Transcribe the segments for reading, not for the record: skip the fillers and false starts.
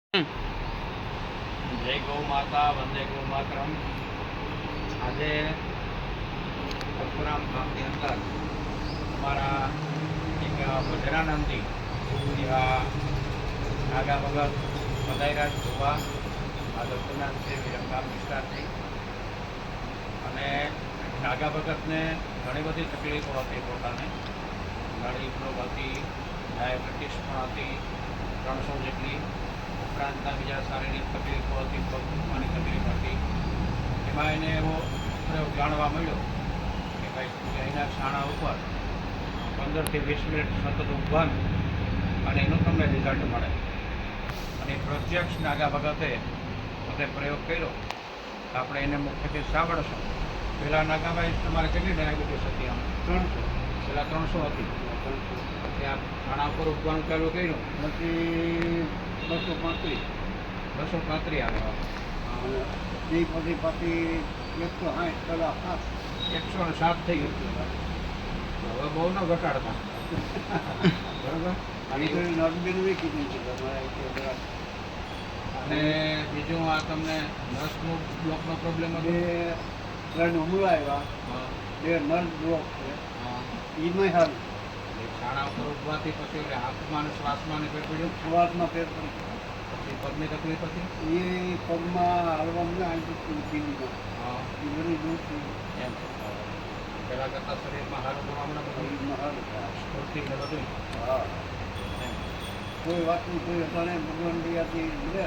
જય ગૌ માતા, વંદે ગૌ માતરમ. આજે પરશુરામ ગામની અંદર અમારા એક વજરાનંદી એવા નાગા ભગત પધાર્યા જોવા આ દત્તનાથ છે વિરમગામ વિસ્તારથી. અને નાગા ભગતને ઘણી બધી તકલીફો હતી, પોતાને ઘણી રોગ હતી, ડાયાબિટીસ પણ હતી 300 જેટલી, ઉપરાંતના બીજા શારીરિક તકલીફો હતી, પગ દુખવાની તકલીફ હતી. એમાં એને એવો પ્રયોગ જાણવા મળ્યો કે ભાઈ અહીંના છાણા ઉપર 15 થી 20 મિનિટ સતત ઊભવાનું અને એનું તમને રિઝલ્ટ મળે. અને પ્રત્યક્ષ નાગા ભગતે પોતે પ્રયોગ કર્યો. આપણે એને મુખ્યત્વે સાંભળશો. પહેલાં નાગાભાઈ તમારે કેટલી ડાયાબિટીસ હતી? આમ 300. પહેલાં 300 હતી. ત્યાં છાણા ઉપર ઊભવાનું ચાલુ કર્યું પછી 235 આવે. એ પછી 107 થઈ ગયું. હવે બહુ ન ઘટાડતા. બરાબર. અને બીજું આ તમને નસનો બ્લોકનો પ્રોબ્લેમ હતો? હુમલો આવ્યા, બે નર્સ બ્લોક છે, એમાં સારું. છાણા ઉપર ઉભવાથી પછી હાથમાં અને શ્વાસમાં ને પડ્યું? શ્વાસમાં ફેર પડી. પછી પગની તકલીફ હતી? એ પગમાં હાલવામાં આવી પીડીમાં એ બધી દૂર થઈ એમ પહેલાં કરતાં શરીરમાં સારું કરવા હમણાં બધું સ્ફૂર્તિ ને બધું? હા. કોઈ વાતનું કોઈ અટાણે ભગવાન દયાથી મળે.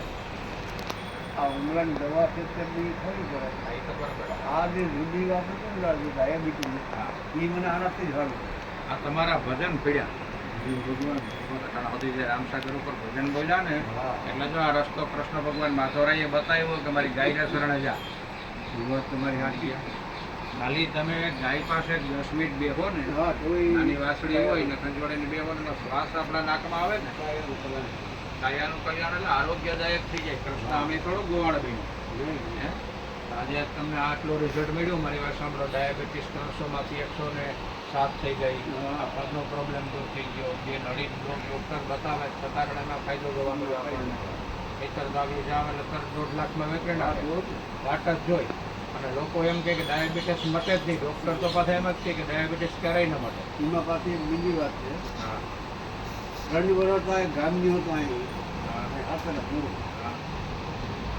આ ઉમરાની દવા છે તે બી ખરી પડે. એ તો બરાબર. આ જે જુદી વાત છે ને ડાયાબિટીસ, એ મને આનાથી જ સારું. આ તમારા ભજન પીડ્યા ભગવાન સુધી જે રામસાગર ઉપર ભજન બોલ્યા ને, એટલે જો આ રસ્તો કૃષ્ણ ભગવાન માધવરાયે બતાવ્યો કે મારી ગાયના શરણે જા. વાત તમારી સાચી. ખાલી તમે ગાય પાસે 10 મિનિટ બેહો ને, નાની વાસળી હોય ને ખંજવાડીને બેહો ને, શ્વાસ આપણા નાકમાં આવે ને, કાયાનું કલ્યાણ એટલે આરોગ્યદાયક થઈ જાય. કૃષ્ણ અમે થોડું ગોવાળ બન્યું. આજે તમને આટલું રિઝલ્ટ મળ્યું. મારી વાત સાંભળો, ડાયાબિટીસ 300માંથી 107 થઈ ગઈ. પગનો પ્રોબ્લેમ દૂર થઈ ગયો. જે નળી ડૉક્ટર બતાવે છતાં પણ એમાં ફાયદો જોવા મળ્યો આપણને. ખેતર દાવી જાવ એટલે તરત 1.5 લાખમાં વેચે નાખે. વાટ જ જોઈ. અને લોકો એમ કહે કે ડાયાબિટીસ મટે જ નહીં. ડૉક્ટર તો પાછા એમ જ કહે કે ડાયાબિટીસ ક્યારેય ન મટે. એમાં પાછી એક બીજી વાત છે. હા. 3 વર્ષ તો ગામની હતો અહીં આપેલા પૂરું.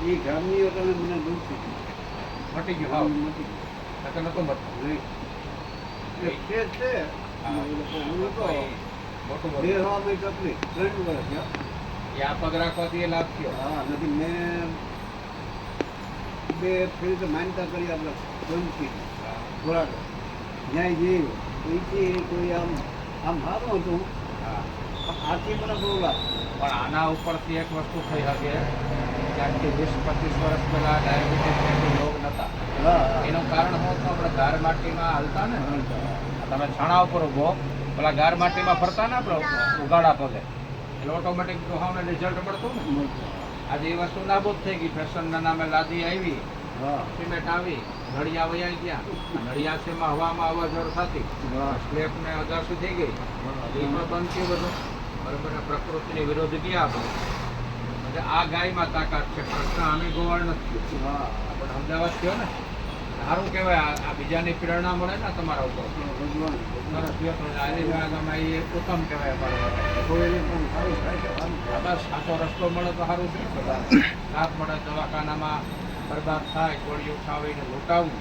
એ ગામની હતો મને દૂર થઈ ગયું. મટી ગયું? હા, મટી નકર નતો મટતો. નહીં છે છે. મોટું બે હવામાં તકલીફ 3 વર્ષ. એ આ પગ રાખવાથી એ લાભ થયો? હા, નથી. મેં 2 ફેરી માન્યતા કરી આપણે ગમતી થોડાક ન્યાય જેવું એથી કોઈ આમ સારું હતું. હા. આથી મને બહુ લાભ. પણ આના ઉપરથી એક વસ્તુ થઈ શકે કે આજથી 20-25 વર્ષ પહેલાં ડાયાબિટીસ રોગ નહોતા. હા. એનું કારણ શું હતું? આપણે ગાર માટીમાં હાલતા ને, તમે છાણા ઉપર ઊભો પેલા ગાર માટીમાં ફરતા ને આપણે ઉગાડા પગે, એટલે ઓટોમેટિક દોહાવને રિઝલ્ટ મળતું ને. આજે એ વસ્તુ નાબૂદ થઈ ગઈ. ફેશનના નામે લાદી આવી, હા. સિમેન્ટ આવી, નળિયા વયા ગયા. નળિયા છે એમાં હવામાં અવરજવર થતી, સ્લેબ ને અગાસી થઈ ગઈ, એમાં બંધ થયું બધું. બરાબર. પ્રકૃતિની વિરોધ ગયા આપણે. એટલે આ ગાયમાં તાકાત છે. પ્રશ્ન અમે ગોવાળ નથી. હા. આપણે અમદાવાદ થયો ને, સારું કહેવાય. આ બીજાની પ્રેરણા મળે ને તમારા ઉપર. ભગવાન સરસ થયો તો આજે તમે એ ઉત્તમ કહેવાય અમારા માટે. કોઈને પણ સારું થાય છે. બસ સાચો રસ્તો મળે તો સારું છે. લાભ મળે. દવાખાનામાં બરબાદ થાય, ગોળીઓ ખાવીને લૂંટાવું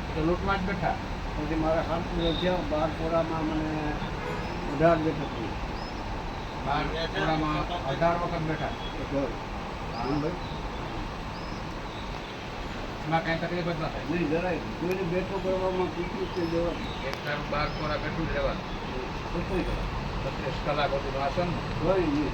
એ તો લૂંટમાં જ બેઠા. પછી મારા હાથ થયા 12 મને 18 બેઠક થઈ. 18 વખત બેઠા. એમાં કાંઈ તકલીફ જ ના થાય. નહીં જરાય કોઈને બેઠો કરવામાં પીછું છે જવાનું. એક ટાઈમ 12 કોરા બેઠું જ રહેવાનું. 32 કલાક હતું આસન. હોય નહીં.